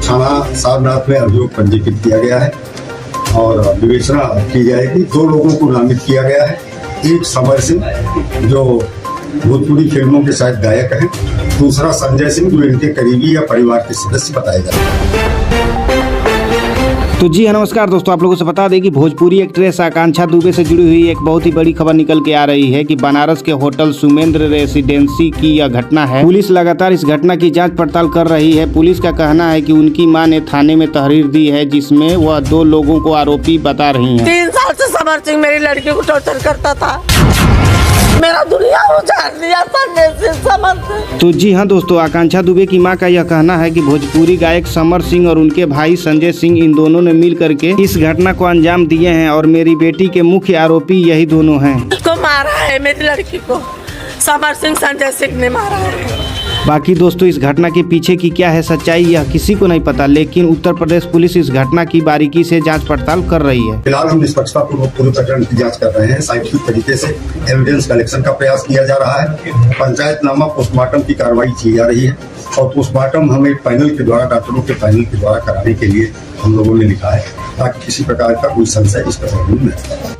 थाना सारनाथ में अभियोग पंजीकृत किया गया है और विवेचना की जाएगी। 2 लोगों को नामित किया गया है। एक समर सिंह जो भोजपुरी फिल्मों के शायद गायक हैं, दूसरा संजय सिंह जो इनके करीबी या परिवार के सदस्य बताए जाते हैं। तो जी हाँ, नमस्कार दोस्तों, आप लोगों से बता दें कि भोजपुरी एक्ट्रेस आकांक्षा दुबे से जुड़ी हुई एक बहुत ही बड़ी खबर निकल के आ रही है कि बनारस के होटल सुमेंद्र रेसिडेंसी की यह घटना है। पुलिस लगातार इस घटना की जांच पड़ताल कर रही है। पुलिस का कहना है कि उनकी मां ने थाने में तहरीर दी है जिसमें वह 2 लोगों को आरोपी बता रही है। 3 साल से समर सिंह मेरी लड़की को टॉर्चर करता था, मेरा दुनिया उजाड़ दिया समर सिंह। तो जी हाँ दोस्तों, आकांक्षा दुबे की मां का यह कहना है कि भोजपुरी गायक समर सिंह और उनके भाई संजय सिंह, इन दोनों ने मिल करके इस घटना को अंजाम दिए हैं और मेरी बेटी के मुख्य आरोपी यही दोनों हैं। तो मारा है मेरी लड़की को, समर सिंह संजय सिंह ने मारा है। बाकी दोस्तों, इस घटना के पीछे की क्या है सच्चाई यह किसी को नहीं पता, लेकिन उत्तर प्रदेश पुलिस इस घटना की बारीकी से जांच पड़ताल कर रही है। फिलहाल हम निष्पक्षता पूर्वक पूरे प्रकरण की जांच कर रहे हैं। साइंटिफिक तरीके से एविडेंस कलेक्शन का प्रयास किया जा रहा है। पंचायतनामा पोस्टमार्टम की कार्रवाई की जा रही है और पोस्टमार्टम हमें पैनल के द्वारा, डॉक्टरों के पैनल के द्वारा कराने के लिए हम लोगों ने लिखा है ताकि किसी प्रकार का कोई संशय इस प्रकरण में न हो।